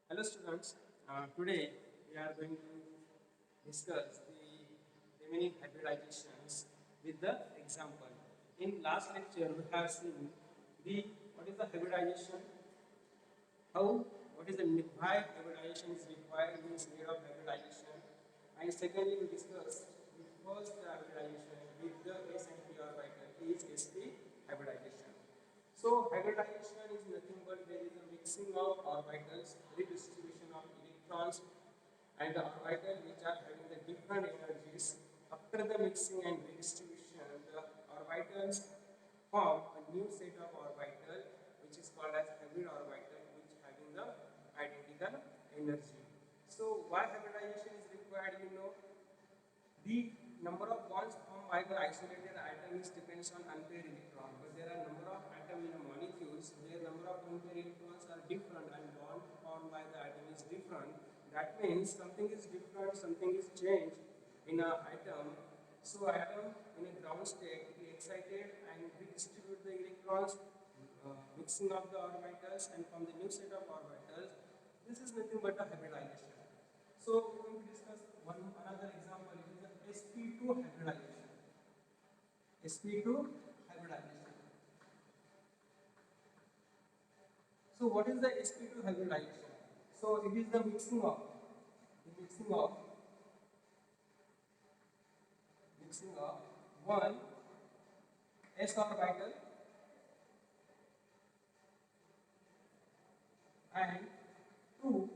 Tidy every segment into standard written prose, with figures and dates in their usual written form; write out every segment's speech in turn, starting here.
Hello students, today we are going to discuss the remaining hybridizations with the example. In last lecture we have seen the what is the hybridization, how what is the why hybridization is required, means need of hybridization, and secondly we discuss the first hybridization with the s and p orbital is sp hybridization. So hybridization is nothing but there is a mixing of orbitals, redistribution of electrons and the orbital which are having the different energies. After the mixing and redistribution, the orbitals form a new set of orbital which is called as hybrid orbital, which having the identical energy. So why hybridization is required? The number of bonds formed by the isolated atom is depends on unpaired electron, but there are number of atom in molecules where number of unpaired electrons are different and bond formed by the atom is different. That means something is different, something is changed in a atom. So atom in a ground state will be excited and redistribute the electrons, mixing of the orbitals and from the new set of orbitals. This is nothing but a hybridization. So we are going to discuss another example. It is the sp2 hybridization. sp2 hybridization. So what is the sp2 hybridization? So it is the mixing of one s orbital and two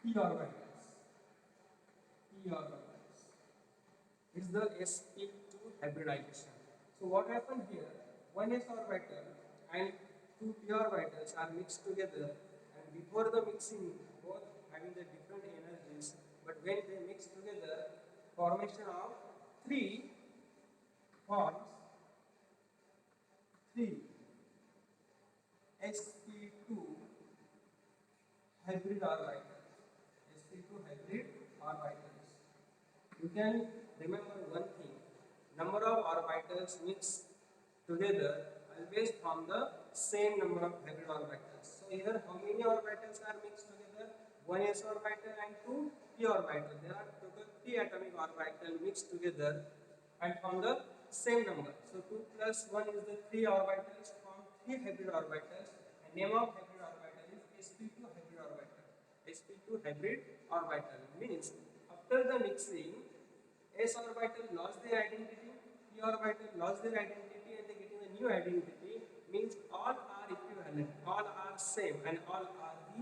p orbitals. P orbitals is the sp2 hybridization. So what happened here? One s orbital and two p orbitals are mixed together, and before the mixing, both having the different energies, but when they mix together, formation of three forms three sp2 hybrid orbitals. sp2 hybrid orbitals. You can remember one thing: number of orbitals mixed together always form the same number of hybrid orbitals. So here how many orbitals are mixed together? One s orbital and two p orbital. There are total 3 atomic orbitals mixed together and form the same number. So 2 plus 1 is the 3 orbitals form 3 hybrid orbitals, and name of hybrid orbital is sp2 hybrid orbital. sp2 hybrid orbital means after the mixing, s orbital lost their identity, p orbital lost their identity, and they getting a new identity, means all are equivalent, all are same, and all are the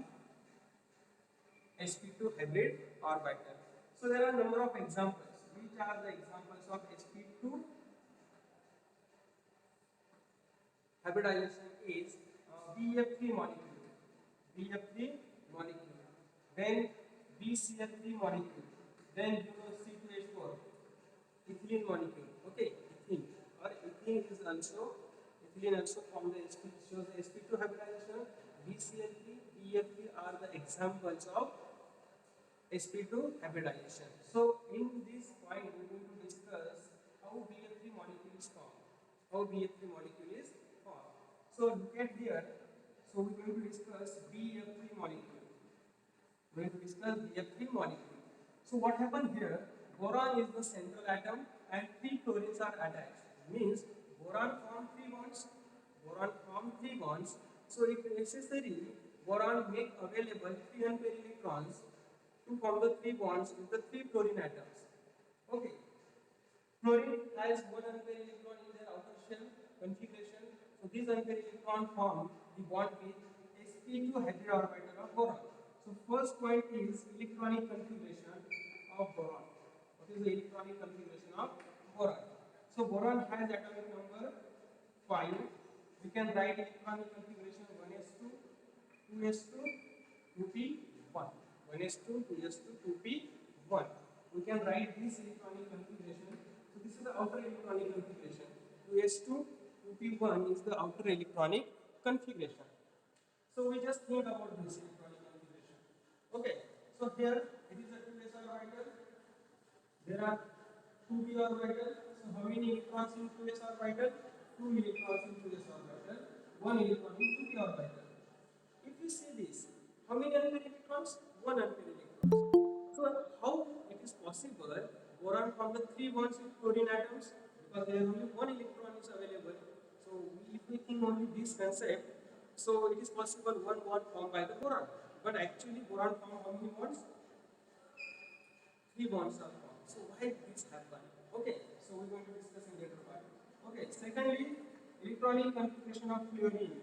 sp2 hybrid orbital. So there are number of examples. Which are the examples of sp2 hybridization? Is BF3 molecule, BF3 molecule, then BCl3 molecule, then C2H4, ethylene molecule. Okay, ethylene or ethylene is also ethylene also from the sp shows the sp2 hybridization. BCl3, BF3 are the examples of sp2 hybridization. So in this point we are going to discuss how BF3 molecule is formed. How BF3 molecule is formed. So look at here. So we are going to discuss BF3 molecule. We are going to discuss BF3 molecule. So what happened here? Boron is the central atom and 3 chlorines are attached. Means boron form 3 bonds. Boron form 3 bonds. So if necessary, boron make available 3 unpaired electrons to form the 3 bonds with the 3 fluorine atoms. Okay. Fluorine has one unpaired electron in their outer shell configuration. So this unpaired electron form the bond with sp2 hybrid orbital of boron. So first point is electronic configuration of boron. What is the electronic configuration of boron? So boron has atomic number 5. We can write electronic configuration 1s2, 2s2, 2p1. 1s2, 2s2, 2p1. We can write this electronic configuration. So this is the outer electronic configuration. 2s2, 2p1 is the outer electronic configuration. So we just think about this electronic configuration. Okay. So here it is a 2s orbital. There are 2p orbital. So how many electrons in 2s orbital? 2 electrons in 2s orbital. 1 electron in 2p orbital. If you see this, how many unpaired electrons? One unpaired electrons. So how it is possible boron form the three bonds with chlorine atoms? Because there is only one electron is available. So if we think only this concept, so it is possible one bond formed by the boron. But actually boron form how many bonds? Three bonds are formed. So why this happen? Okay, so we're going to discuss in later part. Okay, secondly, electronic configuration of fluorine.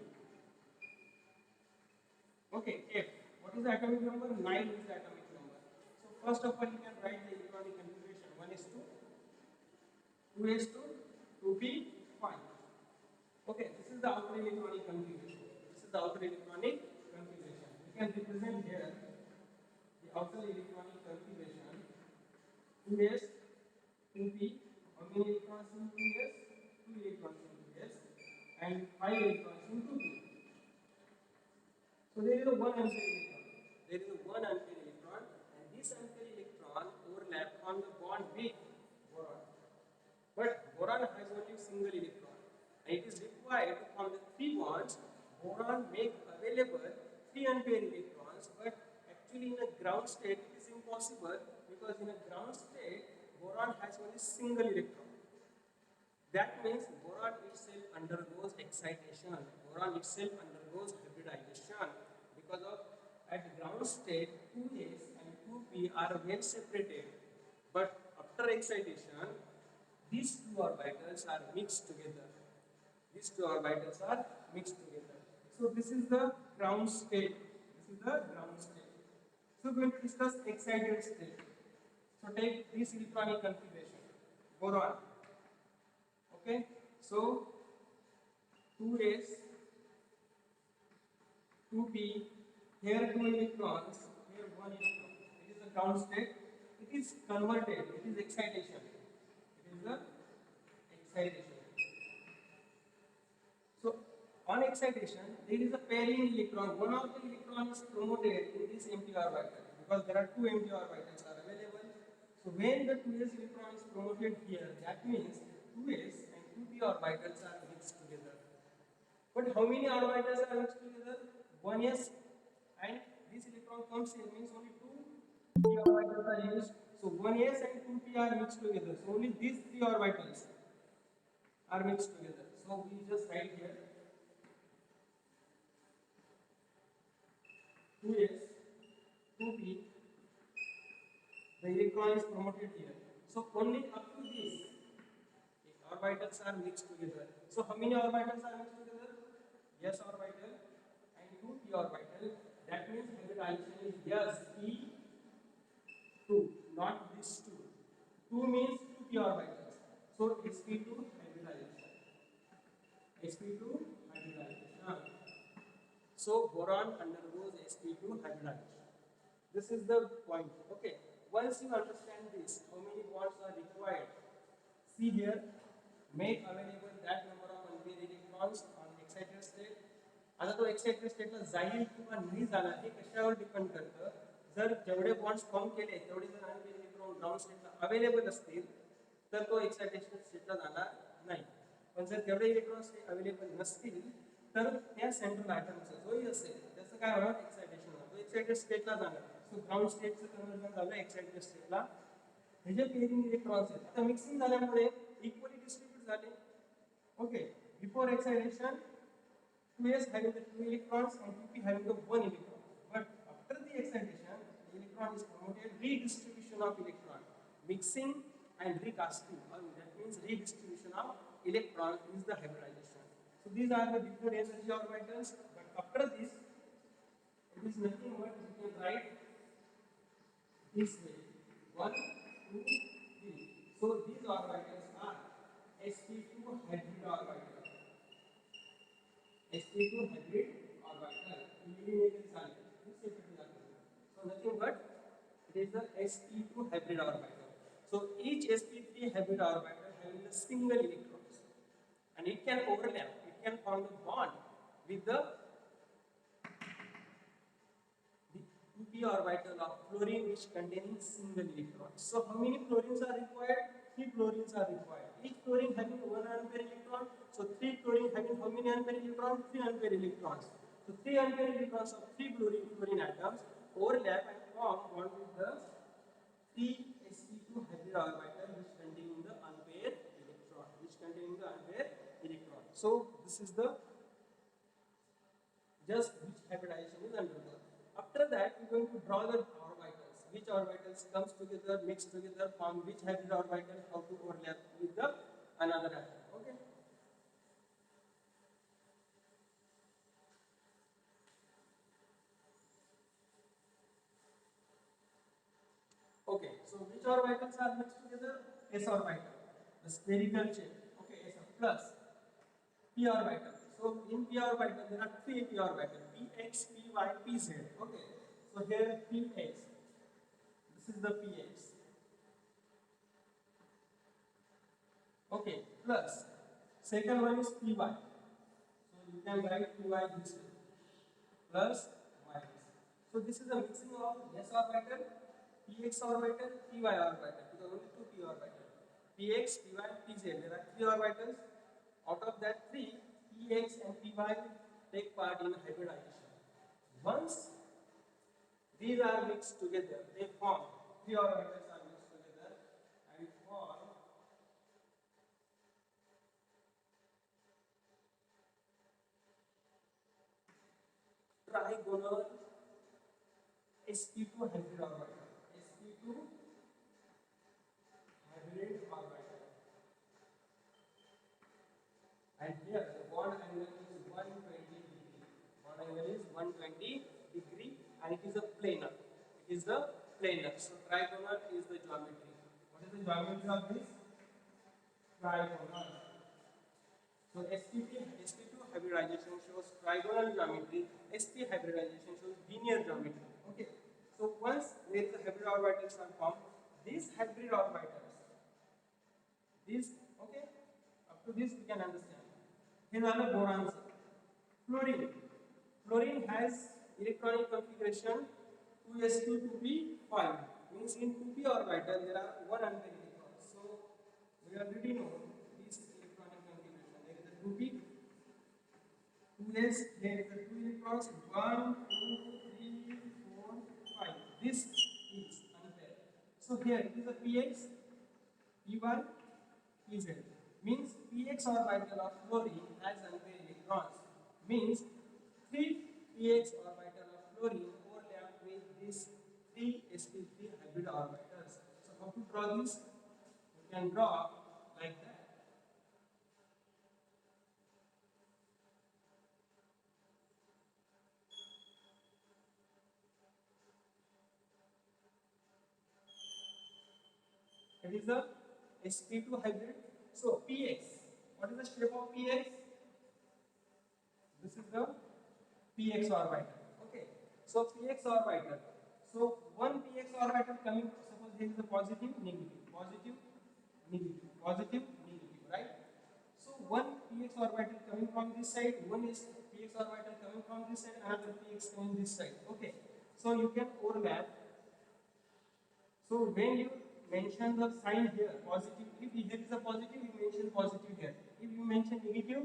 Okay, F. What is the atomic number? 9 is the atomic number. So first of all, you can write the electronic configuration. 1s2, 2s2, 2p, 5. Okay, this is the outer electronic configuration. This is the outer electronic configuration. You can represent here the outer electronic configuration. 2s, 2p. How many electrons in 2s? 2 electrons in 2s. And 5 electrons in 2p. So there is a one unpaired electron. There is a one unpaired electron, and this unpaired electron overlap on the bond with boron. But boron has only single electron, and it is required to form the three bonds. Boron make available three unpaired electrons, but actually in a ground state it is impossible because in a ground state boron has only single electron. That means boron itself undergoes excitation. Boron itself undergoes hybridization because of at ground state 2s and 2p are well separated. But after excitation, these two orbitals are mixed together. These two orbitals are mixed together. So this is the ground state. This is the ground state. So we are going to discuss excited state. So take this electronic configuration. Boron. Okay, so 2s, 2p, here 2 electrons, here 1 electron. It is the ground state. It is converted. It is excitation. It is the excitation. So on excitation, there is a pairing electron. One of the electrons is promoted in this empty orbital because there are two empty orbitals are available. So when the 2s electron is promoted here, that means 2s and 2p orbitals are mixed together. But how many orbitals are mixed together? 1s, and this electron comes here means only 2 p orbitals are used. So 1s and 2p are mixed together. So only these three orbitals are mixed together. So we just write here 2s, 2p. The electron is promoted here. So only up to this orbitals are mixed together. So how many orbitals are mixed together? S orbital and 2p orbital. That means hybridization is sp2, not this 2. 2 means 2p orbitals. So sp2 hybridization. sp2 hybridization. So boron undergoes sp2 hybridization. This is the point. Okay. Once you understand this, how many bonds are required? See here, make available that number of unpaired electrons on excited state. आता तो excited स्टेटला जाईल किंवा नाही जाणार हे कशावर depend करतं. जर जेवढे बॉन्ड्स फॉर्म केले तेवढे जर अनपेअर्ड इलेक्ट्रॉन ग्राउंड स्टेटला अवेलेबल असतील तर तो एक्साइटेशन स्टेटला जाणार नाही. पण जर तेवढे इलेक्ट्रॉन्स अवेलेबल नसतील तर त्या सेंट्रल ॲटमचं जोही असेल त्याचं काय होणार? एक्साइटेशन होणार. तो एक्साइटेड स्टेटला जाणार. सो ग्राउंड स्टेटचं कन्वर्जन झालं एक्साइटेड स्टेटला. हे जे पेअरिंग इलेक्ट्रॉन्स आहेत आता मिक्सिंग झाल्यामुळे इक्वली डिस्ट्रीब्यूट झाले. Okay, before excitation 2s having the 2 electrons and 2p having the 1 electron. But after the excitation, the electron is promoted redistribution of electron. Mixing and recasting, or that means redistribution of electron is the hybridization. So these are the different energy orbitals. But after this, it is nothing but you can write this way: 1, 2, 3. So these orbitals are sp2 hybrid orbital. sp2 hybrid orbital. So nothing but it is the sp2 hybrid orbital. So each sp3 hybrid orbital having a single electrons, and it can overlap. It can form a bond with the 2p orbital of fluorine which containing single electrons. So how many fluorines are required? 3 fluorines are required. Each fluorine having 1 unpaired electron. So 3 fluorine having how many unpaired electrons? 3 unpaired electrons. So 3 unpaired electrons of 3 fluorine atoms overlap and form bond with the 3 sp2 hybrid orbital which contain the unpaired electron. So this is the just which hybridization is undergone. After that, we are going to draw the orbitals. Which orbitals comes together, mix together, form which hybrid orbital, how to overlap with the another atom. Okay. Okay. So which orbitals are mixed together? S orbital, the spherical shape. Okay. S plus p orbital. So in p orbital there are three p orbital: px, py, pz. Okay. So here px. This is the px. Okay. Plus second one is py. So you can write py this way. Plus minus. So this is a mixing of s orbital, px orbital, py orbital. Because only two p orbital. Px, py, pz. There are three orbitals. Out of that three, px and py take part in hybridization. Once these are mixed together, they form three orbitals are mixed together and form trigonal sp2 hybrid orbital. sp2 hybrid orbital. And here the bond angle is 120 degree. Bond angle is 120 degree and it is a planar. It is the planar. So trigonal is the geometry. What is the geometry of this? Trigonal. So sp2 hybridization shows trigonal geometry. sp hybridization shows linear geometry. Okay. So once there is a hybrid orbitals are formed, these hybrid orbitals, these okay, up to this we can understand. Here are the borons. Fluorine. Fluorine has electronic configuration 2s2 2p5. Means in 2p orbital there are one unpaired electrons. So we already know this electronic configuration. There is a 2p, 2s, there is a 2 electrons, 1, 2, 3, 4, 5. This is unpaired. So here it is a px, py, pz. Means px orbital of fluorine has unpaired electrons. Means 3 px orbital of fluorine overlap with this 3 sp3 hybrid orbitals. So how to draw this? You can draw like that. It is the sp2 hybrid. So px. What is the shape of px? This is the px orbital. Okay. So px orbital. So one px orbital coming. Suppose there is a positive, negative, positive, negative, positive, negative, right? So one px orbital coming from this side, one is px orbital coming from this side, another px coming this side. Okay. So you can overlap. So when you mention the sign here, positive, if here is a positive, you mention positive here. If you mention negative,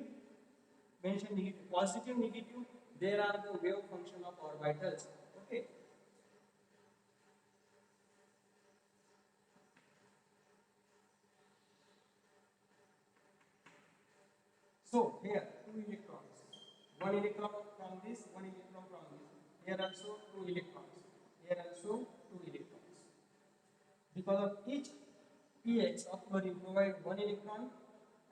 mention negative. Positive, negative, there are the wave function of orbitals. Okay. So here, two electrons. One electron from this, one electron from this. Here also two electrons. Here also two electrons. Because of each px of fluorine provide one electron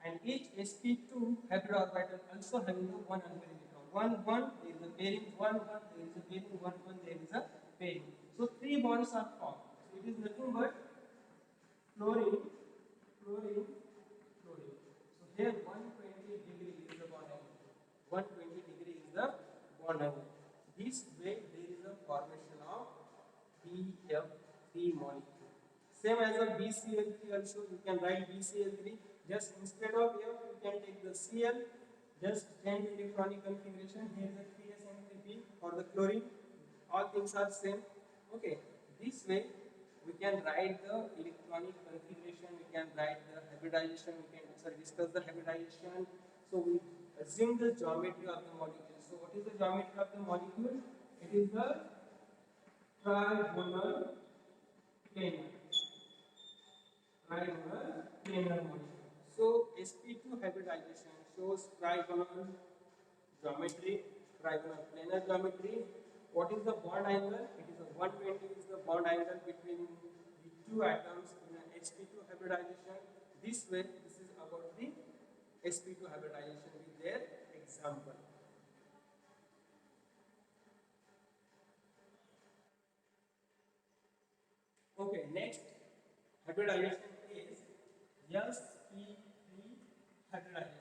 and each sp2 hybrid orbital also having a one unpaired electron. 1 1 there is a pairing, 1 1 there is a pairing, 1 1 there is a pairing. So three bonds are formed. So it is nothing but fluorine, fluorine, fluorine. So here 120 degree is the bond angle. 120 degree is the bond angle. This way there is a formation of BF3 molecule. Same as a BCl3 also, you can write BCl3. Just instead of F, you can take the Cl. Just change electronic configuration. Here is a 3s and 3p for the chlorine. All things are same. Okay. This way, we can write the electronic configuration. We can write the hybridization. We can discuss the hybridization. So we assume the geometry of the molecule. So So what is the geometry of the molecule? It is the trigonal planar. Trigonal planar molecule. So sp2 hybridization shows trigonal geometry, trigonal planar geometry. What is the bond angle? It is a 120 is the bond angle between the two atoms in an sp2 hybridization. This way, this is about the sp2 hybridization with their example. Okay, next hybridization is sp3 hybridization.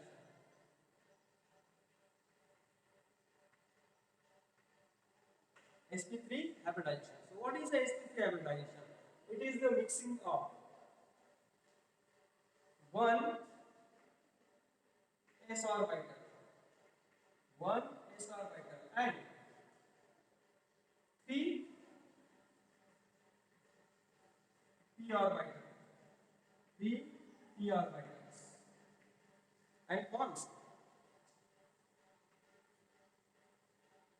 sp3 hybridization. So what is the sp3 hybridization? It is the mixing of one s orbital, one s orbital and three p orbital, three p orbitals and bonds.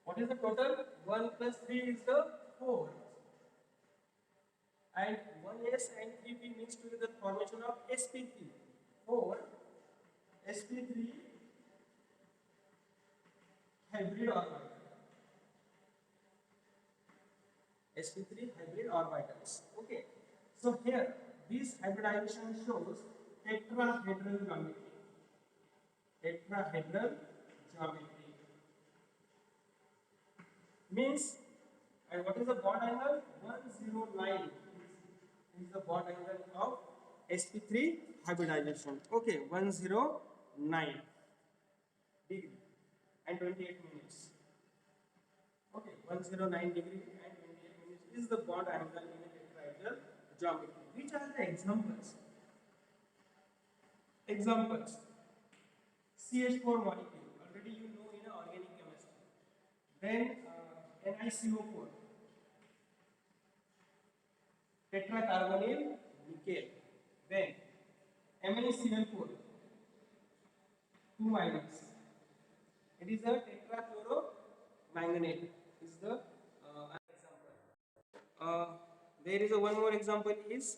What is the total? 1 plus 3 is the 4. And 1s and 3p mixed together formation of sp3. 4 sp3 hybrid orbital. sp3 hybrid orbitals. Okay. So here this hybridization shows tetrahedral geometry. Tetrahedral geometry means, and what is the bond angle? 109 is the bond angle of sp3 hybridization. Okay, 109 degree and 28 minutes. Okay, 109 degree and 28 minutes is the bond angle in a tetrahedral geometry. Which are the examples? Examples: CH4 molecule, already you know in organic chemistry. Then NiCO4, tetracarbonyl nickel. Then MnCl4, 2 minus. It is a tetrachloromanganate. Is the example. There is a one more example is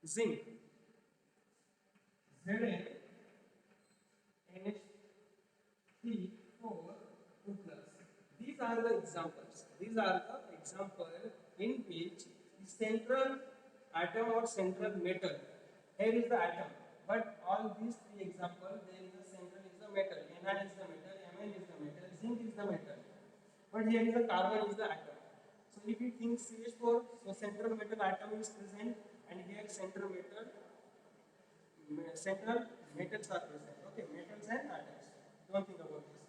zinc. ZnH3O4 plus. These are the examples. These are the example in which the central atom or central metal. Here is the atom, but all these three examples, there is a central is the metal. Ni is the metal, Mn is the metal, zinc is the metal. But here is the carbon is the atom. So if you think CH4, so central metal atom is present, and here central metals are present. Okay, metals and atoms. Don't think about this.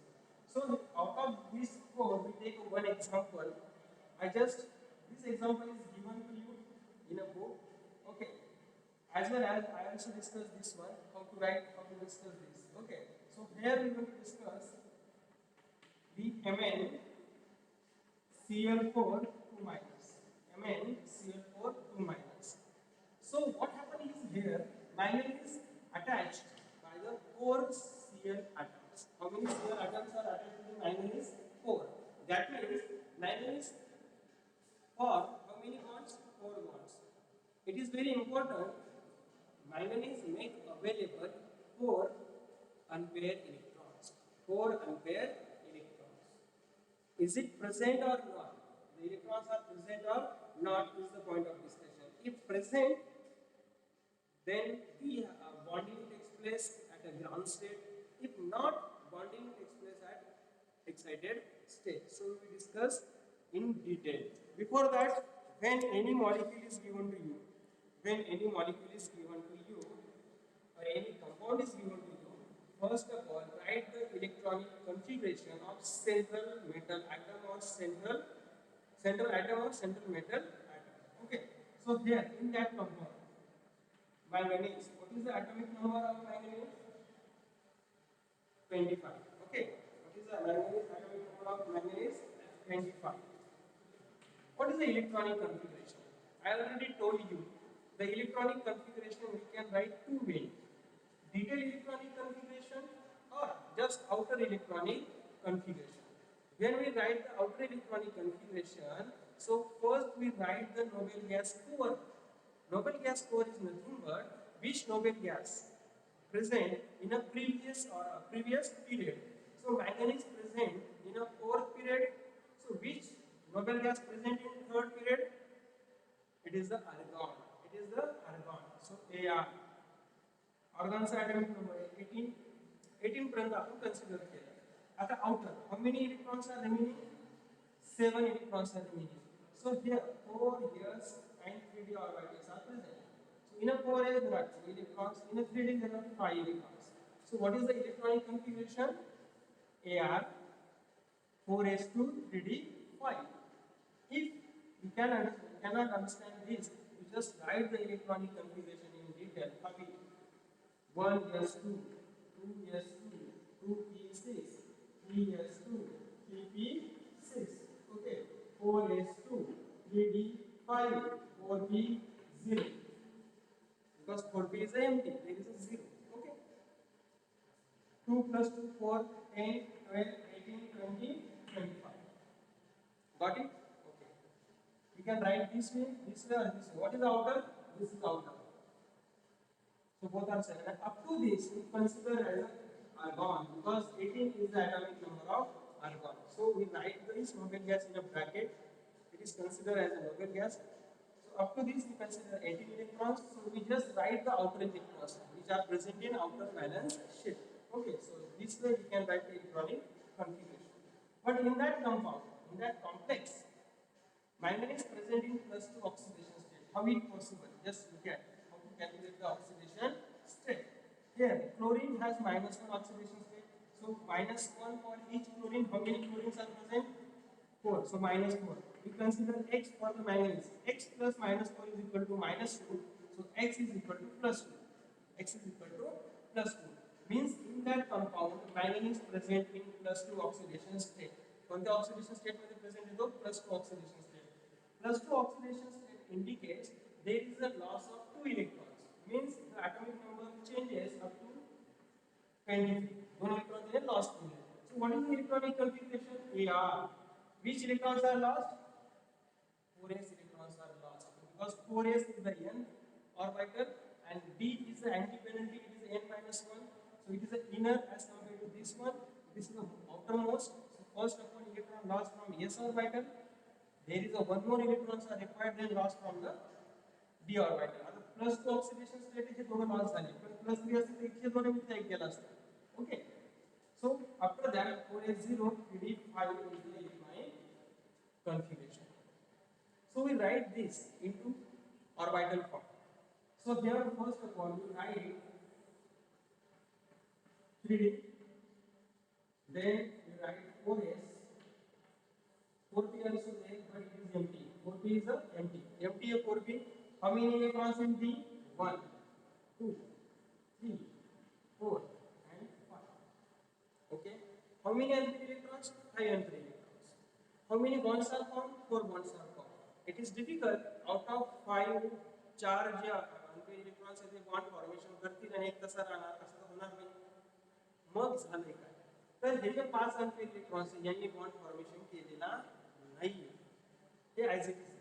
So out of these four, we take one example. This example is given to you in a book. Okay. As well as I also discuss this one, how to discuss this. Okay. So here we are going to discuss the MnCl4 2 minus. MnCl4 2 minus. So what happens is here, manganese is attached by the 4 Cl atoms. How many Cl atoms are attached to the manganese? 4. That means manganese form how many bonds? 4 bonds. It is very important. Manganese make available 4 unpaired electrons. 4 unpaired electrons. Is it present or not? The electrons are present or not is the point of discussion. If present, then the bonding takes place at a ground state. If not, bonding takes place at excited state. So we discuss in detail. Before that, when any molecule is given to you, or any compound is given to you, first of all, write the electronic configuration of central metal atom or central atom or central metal atom. Okay. So here in that compound, manganese. What is the atomic number of manganese? 25. Okay. What is the atomic number of manganese? 25. What is the electronic configuration? I already told you. The electronic configuration we can write two ways. detailed electronic configuration or just outer electronic configuration. When we write the outer electronic configuration, so first we write the noble gas core. Noble gas core is nothing but which noble gas present in a previous period. So manganese present in a fourth period. So which noble gas present in third period? It is the argon. It is the argon. So Ar. Argonचा atomic number is 18. 18 पर्यंत आपण consider केलं. आता outer. How many electrons are remaining? 7 electrons are remaining. So here 4 s and 3d orbitals are present. So in a 4s there are 2 electrons. In a 3d there are 5 electrons. So what is the electronic configuration? Ar 4s2 3d 5. If we cannot understand this, we just write the electronic configuration in detail. 1s2, 2s2, 2p6, 3s2, 3p6. Okay, 4s2, 3d5, 4p0. Because 4p is empty, there is a 0. Okay. 2 plus 2, 4, 10, 12, 18, 20, 25. Got it? Okay. We can write this way or this way. What is the outer? This is outer. So both are 7. And up to this, we consider as argon because 18 is the atomic number of argon. So we write this noble gas in a bracket. It is considered as a noble gas. So up to this, we consider 18 electrons. So we just write the outer electrons which are present in outer valence shell. Okay. So this way we can write the electronic configuration. But in that compound, in that complex, manganese present in +2 oxidation state. How is it possible? Just look at how to calculate the oxidation state. Here, chlorine has -1 oxidation state. So -1 for each chlorine. How many chlorines are present? 4. So -4. We consider X for the manganese. X plus -4 is equal to -2. So X is equal to +2. X is equal to +2. Means in that compound, manganese present in +2 oxidation state. कोणत्या oxidation state मध्ये present येतो? +2 oxidation state. +2 oxidation state indicates there is a loss of 2 electrons. Means the atomic number changes up to 23. 2 electrons are lost. So what is the electronic configuration? Ar. Which electrons are lost? 4s electrons are lost because 4s is the n orbital and d is the anti-penalty. It is n-1. So it is the inner as compared to this one. This is the outermost. So first of all, electron lost from s orbital. There is a one more electrons are required then lost from the d orbital. आता +2 oxidation state हे दोन loss झाले पण +3 असते तर इथे दोन मिळते एक गेला असता. Okay. So after that 4s0 3d5 is the electronic configuration. So we write this into orbital form. So here first of all we write 3d, then we write 4s, 4p also there but it is empty. 4p is empty. Empty of 4p. How many electrons in D? 1, 2, 3, 4 and 5. Okay. How many unpaid electrons? 5 unpaid electrons. How many bonds are formed? 4 bonds are formed. It is difficult out of 5 charge unpaid electrons as a bond formation करतील आणि एक तसा राहणार असं तर होणार नाही. मग झाले काय? तर हे जे 5 unpaid electrons यांनी बॉन्ड फॉर्मेशन केलेला नाही. हे as it is.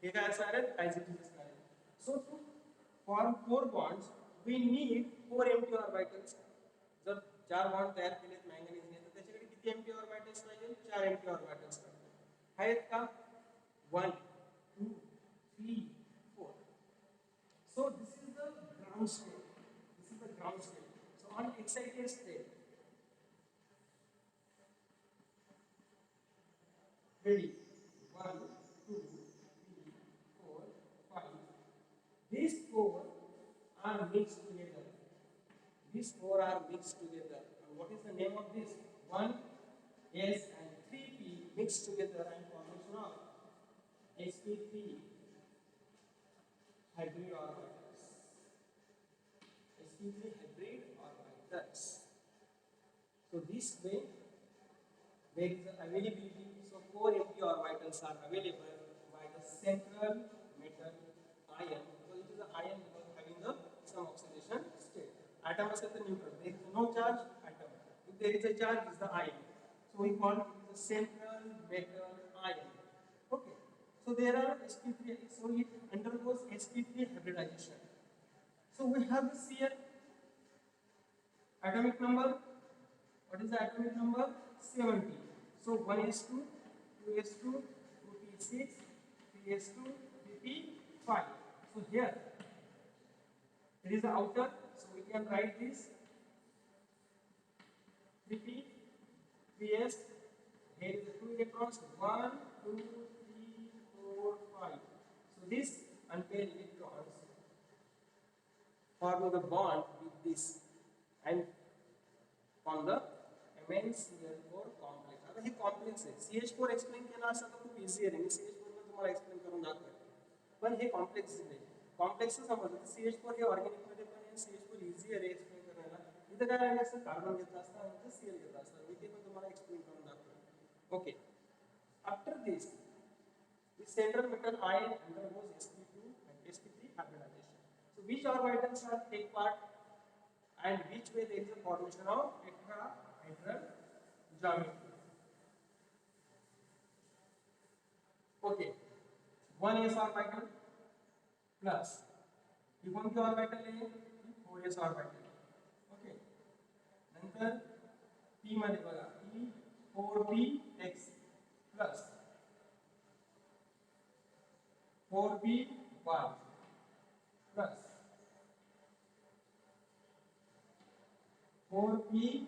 हे काय असणार आहे? as it is असणार आहे. So to form 4 bonds we need 4 empty orbitals. जर 4 बॉन्ड तयार केलेत मॅंगनीजने तर त्याच्याकडे किती एम्प्टी ऑर्बिटल्स पाहिजे? 4 एम्प्टी ऑर्बिटल्स पाहिजे. आहेत का? 1 2 3 4. So this is the ground state. This is the ground state. So on excited state, ready, 1 2 3 4 5. These 4 are mixed together. These 4 are mixed together. And what is the name of this? 1s and 3p mixed together and formation of sp3 hybrid orbitals. sp3 hybrid orbitals. So this way there is availability. So 4 empty orbitals are available by the central metal ion. So it is the ion because having the some oxidation state. Atom is the neutral. There is no charge, atom. If there is a charge, it is the ion. So we call it the central metal ion. Okay. So there are sp3. So it undergoes sp3 hybridization. So we have the Cl atomic number. What is the atomic number? 70. So 1s2, 2s2, 2p6, 3s2, 3p5. So here it is the outer. So we can write this 3p, 3s. Here is the 2 electrons. 1, 2, 3, 4, 5. So this unpaired electrons form the bond with this and on the MnCl4 complex. आता हे complex आहे. CH4 explain केला असता तर खूप easy आहे. मी CH4 ला तुम्हाला explain करून दाखवेन. पण हे कॉम्प्लेक्स नाही. कॉम्प्लेक्स समजलं तर CH4 हे ऑर्गॅनिक मध्ये पण आहे. CH4 इझी आहे एक्सप्लेन करायला. इथं काय आहे असं कार्बन घेतला असता आणि इथं Cl घेतला असता. मी ते पण तुम्हाला एक्सप्लेन करून दाखवेन. Okay. After this the central metal ion undergoes sp2 and sp3 hybridization. So which orbitals are take part and which way there is a formation of tetrahedral geometry. Okay, 1s orbital plus ही कोणती orbital आहे? 4s orbital. Okay, नंतर p मध्ये बघा ही 4px plus 4py plus 4pz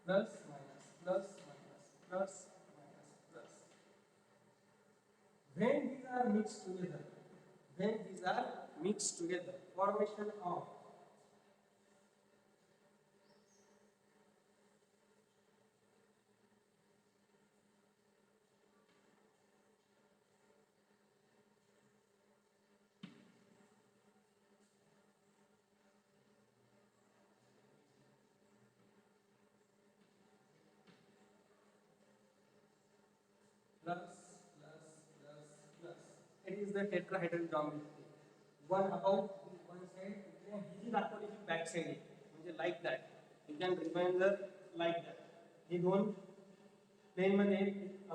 plus minus plus minus plus minus plus. When these are mixed together, formation of plus plus plus plus. It is the tetrahedral geometry. One above one side, and he is actually back side. म्हणजे like that. You can remember like that. हे दोन plane मध्ये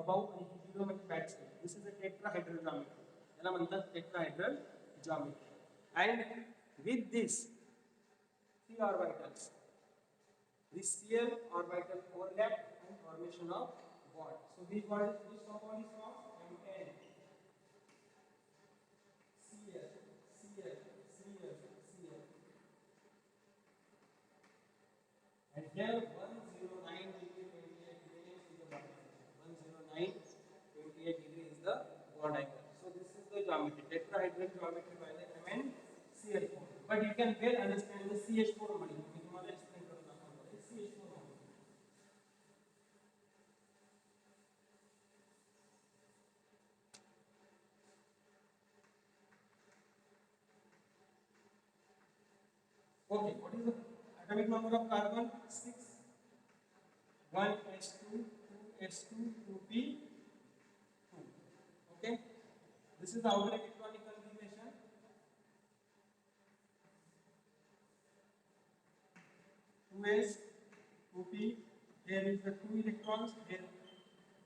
above आणि below मध्ये back side. This is the tetrahedral geometry. याला म्हणतात tetrahedral geometry. And with this three orbitals, this Cl orbital overlap and formation of bond. So which compound is formed? Mn. Cl, Cl, Cl, Cl. And here 109 degree 28 degree is the bond angle. 109 28 degree is the bond angle. So this is the geometry, tetrahedral geometry by the MnCl4. But you can well understand the CH4 molecule. मी तुम्हाला explain करून दाखवणार आहे CH4 molecule. Okay, what is the atomic number of carbon? 6. 1s2, 2s2, 2p2. Okay, this is the outer electronic configuration. 2s, 2p. Here is the 2 electrons. Here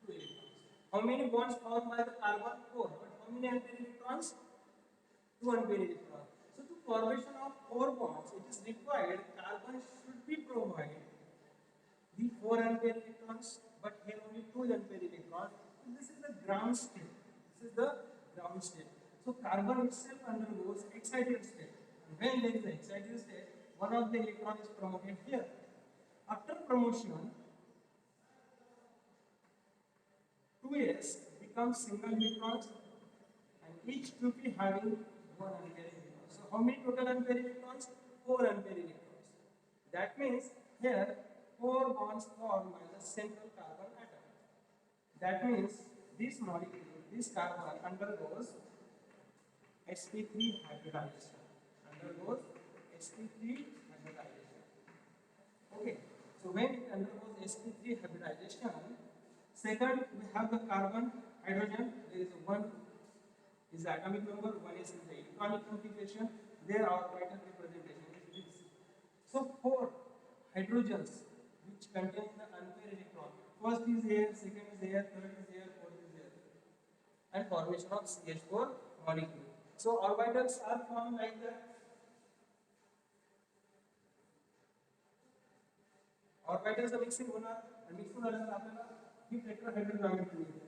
2 electrons. How many bonds formed by the carbon? 4. But how many unpaired electrons? 2 unpaired electrons. So to formation of 4 bonds, it is required carbon should be provided the 4 unpaired electrons, but here only 2 unpaired electrons. So this is the ground state. This is the ground state. So carbon itself undergoes excited state. And when there is an excited state, one of the electrons is promoted here. After promotion, 2s becomes single electrons, and each 2p having 1 unpaired electron. So how many total unpaired electrons? 4 unpaired electrons. That means here 4 bonds formed by the central carbon atom. That means this molecule, this carbon undergoes sp3 hybridization. Undergoes sp3 hybridization. Okay. So when it undergoes sp3 hybridization, second we have the carbon, hydrogen. There is a 1 is the atomic number, 1 is the electronic configuration. their orbital representation is this. So for hydrogens which contain the unpaired electron, first is air, second is air, third is air, fourth is air, and formation of CH4 molecule. So orbitals are formed like that. Orbitals mixing होना mixing झाल्यानंतर आपल्याला ही tetrahedral geometry मिळते.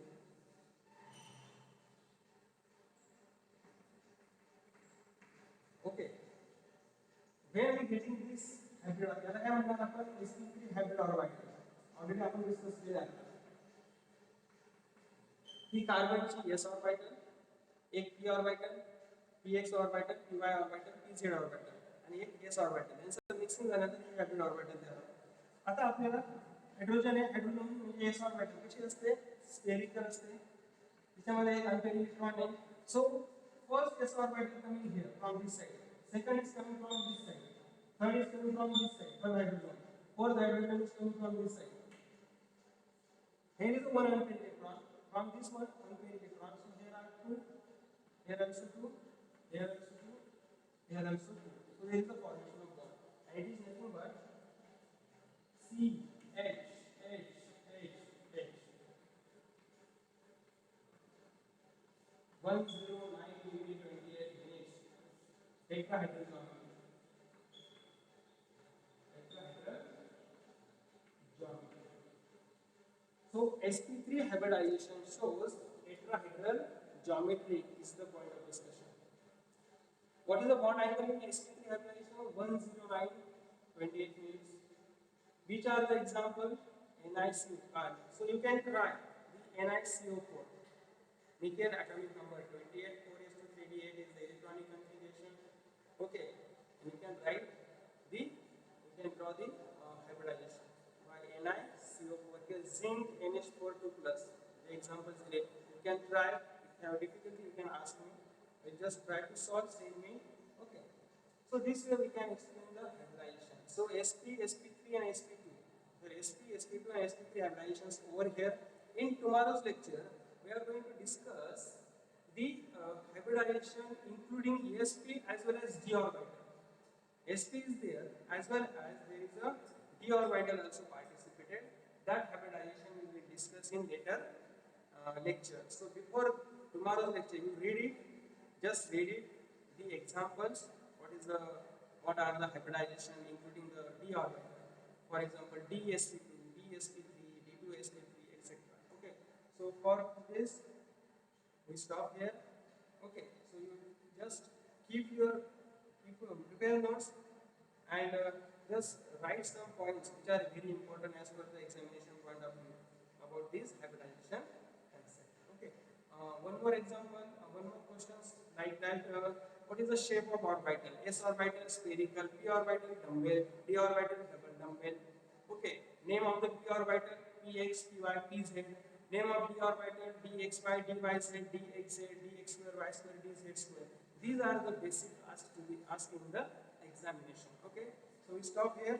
Okay, when we getting this hybrid, याला काय म्हणतात आपण sp3 hybrid orbital. Already आपण discuss केले आहे. ही कार्बनची s ऑर्बिटल, एक p orbital, px orbital, py orbital, pz orbital आणि एक s ऑर्बिटल. यांचं मिक्सिंग झाल्यानंतर ही हायब्रिड ऑर्बिटल तयार होते. आता आपल्याला हायड्रोजन आहे, हायड्रोजन म्हणजे s ऑर्बिटल कशी असते, स्फेरिकल असते, त्याच्यामध्ये एक अनपेअर्ड इलेक्ट्रॉन आहे. So first s orbital coming here from this side, second is coming from this side, third is coming from this side, one hydrogen, fourth hydrogen is coming from this side. Here is one unpaired electron, from this one unpaired electron, so there are two, here also two, here also two, here also two. So there is a formation of bond, and it is nothing but CH. 109 degree 28 minutes. Tetrahedral geometry. So sp3 hybridization shows tetrahedral geometry is the point of discussion. What is the bond angle in sp3 hybridization? 109 28 minutes. Which are the example? NiCO4. So you can try the NiCO4. Nickel atomic number 28, 4s2 3d8 is the electronic configuration. Okay, and you can write the, you can draw the hybridization by NiCO4. Here zinc NH42 plus. The example is great. You can try. If you have difficulty, you can ask me. I just try to solve. Send me. Okay. So this way we can explain the hybridization. So sp, sp3 and sp2. There sp, sp2 and sp3 hybridizations over here. In tomorrow's lecture, we are going to discuss the hybridization including sp as well as d orbital. Sp is there as well as there is a d orbital also participated. That hybridization we will discuss in later lecture. So before tomorrow's lecture, you read it, just read it, the examples, what are the hybridization including the d orbital. For example, dsp2, dsp3, d2sp3, etc. Okay. So for this, we stop here. Okay. So you just prepare notes and just write some points which are very important as per the examination point of view about this hybridization concept. Okay. One more example, one more questions like that. What is the shape of orbital? S orbital spherical, p orbital dumbbell, d orbital double dumbbell. Okay. Name of the p orbital px, py, pz. Name of d orbital dxy, dyz, dxz, dx square, y square, dz square. These are the basic asks to be asked in the examination. Okay. So we stop here.